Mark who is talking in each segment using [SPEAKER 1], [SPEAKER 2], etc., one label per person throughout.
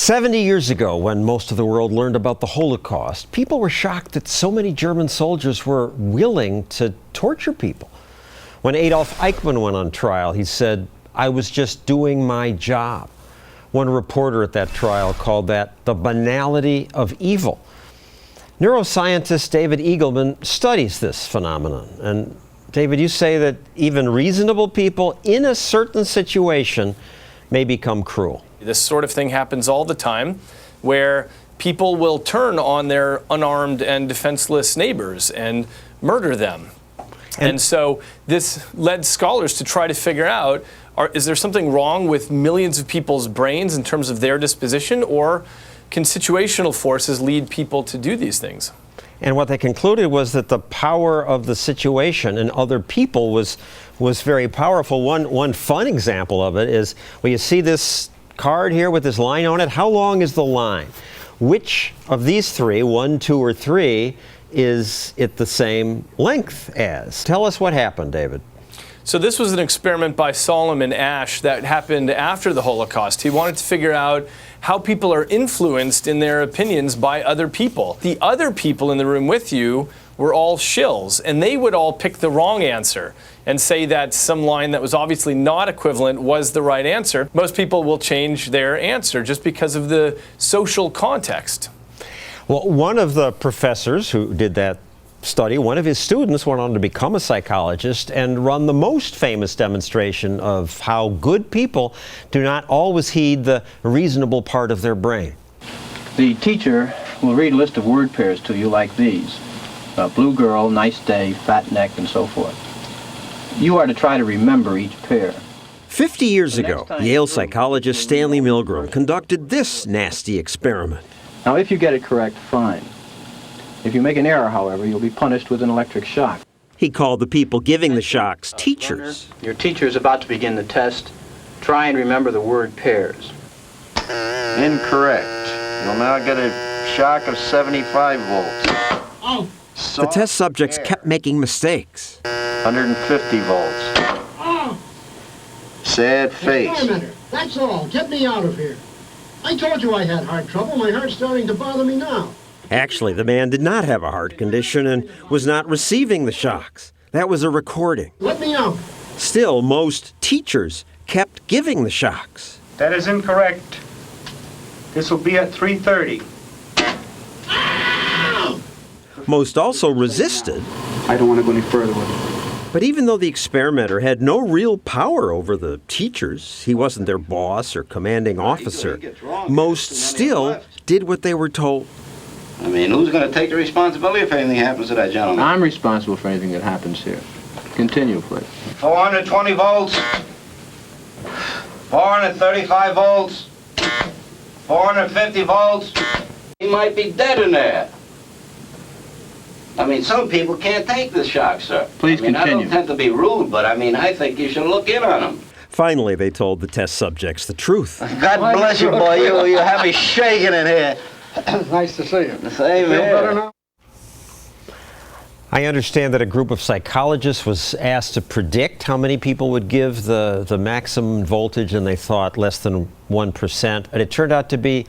[SPEAKER 1] 70 years ago, when most of the world learned about the Holocaust, people were shocked that so many German soldiers were willing to torture people. When Adolf Eichmann went on trial, he said, "I was just doing my job." One reporter at that trial called that the banality of evil. Neuroscientist David Eagleman studies this phenomenon. And David, you say that even reasonable people in a certain situation may become cruel.
[SPEAKER 2] This sort of thing happens all the time, where people will turn on their unarmed and defenseless neighbors and murder them. And so this led scholars to try to figure out, is there something wrong with millions of people's brains in terms of their disposition, or can situational forces lead people to do these things?
[SPEAKER 1] And what they concluded was that the power of the situation and other people was very powerful. One fun example of it is, well, you see this card here with this line on it. How long is the line? Which of these three, 1, 2, or 3, is it the same length as? Tell us what happened, David.
[SPEAKER 2] So this was an experiment by Solomon Asch that happened after the Holocaust. He wanted to figure out how people are influenced in their opinions by other people. The other people in the room with you were all shills, and they would all pick the wrong answer and say that some line that was obviously not equivalent was the right answer. Most people will change their answer just because of the social context.
[SPEAKER 1] Well, one of the professors who did that study, one of his students went on to become a psychologist and run the most famous demonstration of how good people do not always heed the reasonable part of their brain.
[SPEAKER 3] The teacher will read a list of word pairs to you like these. Blue girl, nice day, fat neck, and so forth. You are to try to remember each pair.
[SPEAKER 1] 50 years ago, Yale psychologist Stanley Milgram conducted this nasty experiment.
[SPEAKER 3] Now, if you get it correct, fine. If you make an error, however, you'll be punished with an electric shock.
[SPEAKER 1] He called the people giving the shocks teachers.
[SPEAKER 3] Your teacher is about to begin the test. Try and remember the word pairs.
[SPEAKER 4] Incorrect. You'll now get a shock of 75 volts.
[SPEAKER 5] Oh.
[SPEAKER 1] The test subjects kept making mistakes.
[SPEAKER 4] 150 volts.
[SPEAKER 5] Oh.
[SPEAKER 4] Sad face.
[SPEAKER 5] Wait a minute. That's all. Get me out of here. I told you I had heart trouble. My heart's starting to bother me now.
[SPEAKER 1] Actually, the man did not have a heart condition and was not receiving the shocks. That was a recording.
[SPEAKER 5] Let me out.
[SPEAKER 1] Still, most teachers kept giving the shocks.
[SPEAKER 6] That is incorrect. This will be at 3:30.
[SPEAKER 1] Most also resisted.
[SPEAKER 3] I don't want to go any further with it.
[SPEAKER 1] But even though the experimenter had no real power over the teachers, he wasn't their boss or commanding officer, most still did what they were told.
[SPEAKER 7] I mean, who's going to take the responsibility if anything happens to that gentleman?
[SPEAKER 3] I'm responsible for anything that happens here. Continue, please.
[SPEAKER 7] 420 volts, 435 volts, 450 volts. He might be dead in there. I mean, some people can't take the shock, sir.
[SPEAKER 3] Please
[SPEAKER 7] continue. I don't
[SPEAKER 3] continue.
[SPEAKER 7] tend to be rude, but I mean, I think you should look in on him.
[SPEAKER 1] Finally, they told the test subjects the truth.
[SPEAKER 7] God bless you, boy. You have me shaking in here.
[SPEAKER 6] Nice to see you.
[SPEAKER 7] The same
[SPEAKER 6] Feel better
[SPEAKER 7] here.
[SPEAKER 6] now?
[SPEAKER 1] I understand that a group of psychologists was asked to predict how many people would give the maximum voltage, and they thought less than 1%, and it turned out to be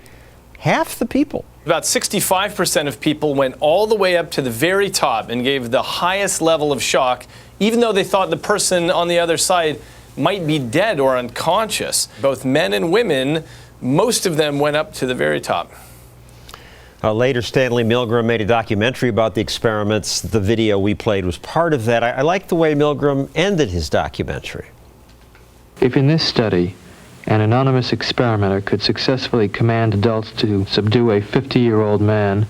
[SPEAKER 1] half the people.
[SPEAKER 2] About 65% of people went all the way up to the very top and gave the highest level of shock, even though they thought the person on the other side might be dead or unconscious. Both men and women, most of them went up to the very top.
[SPEAKER 1] Later, Stanley Milgram made a documentary about the experiments. The video we played was part of that. I like the way Milgram ended his documentary.
[SPEAKER 8] If in this study, an anonymous experimenter could successfully command adults to subdue a 50-year-old man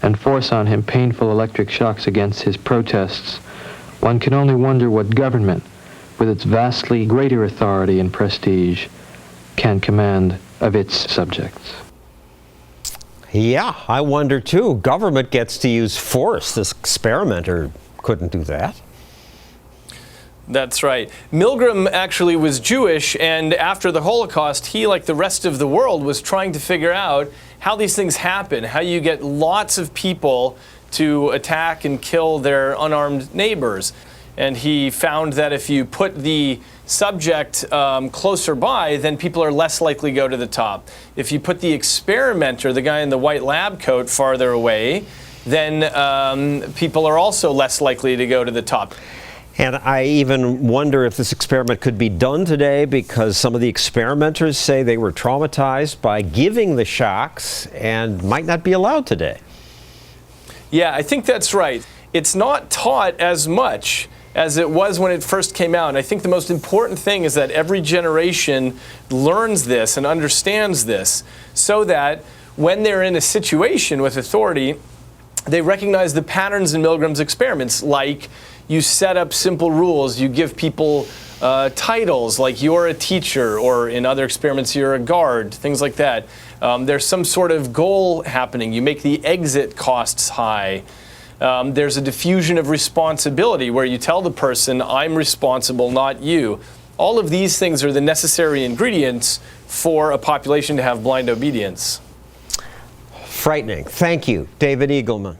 [SPEAKER 8] and force on him painful electric shocks against his protests, one can only wonder what government, with its vastly greater authority and prestige, can command of its subjects.
[SPEAKER 1] Yeah, I wonder too. Government gets to use force. This experimenter couldn't do that.
[SPEAKER 2] That's right. Milgram actually was Jewish, and after the Holocaust, he, like the rest of the world, was trying to figure out how these things happen, how you get lots of people to attack and kill their unarmed neighbors. And he found that if you put the subject closer by, then people are less likely to go to the top. If you put the experimenter, the guy in the white lab coat, farther away, then people are also less likely to go to the top.
[SPEAKER 1] And I even wonder if this experiment could be done today, because some of the experimenters say they were traumatized by giving the shocks and might not be allowed today.
[SPEAKER 2] Yeah, I think that's right. It's not taught as much as it was when it first came out. And I think the most important thing is that every generation learns this and understands this, so that when they're in a situation with authority, they recognize the patterns in Milgram's experiments, like you set up simple rules, you give people titles like you're a teacher, or in other experiments you're a guard, things like that. There's some sort of goal happening. You make the exit costs high. There's a diffusion of responsibility where you tell the person, I'm responsible, not you. All of these things are the necessary ingredients for a population to have blind obedience.
[SPEAKER 1] Frightening. Thank you, David Eagleman.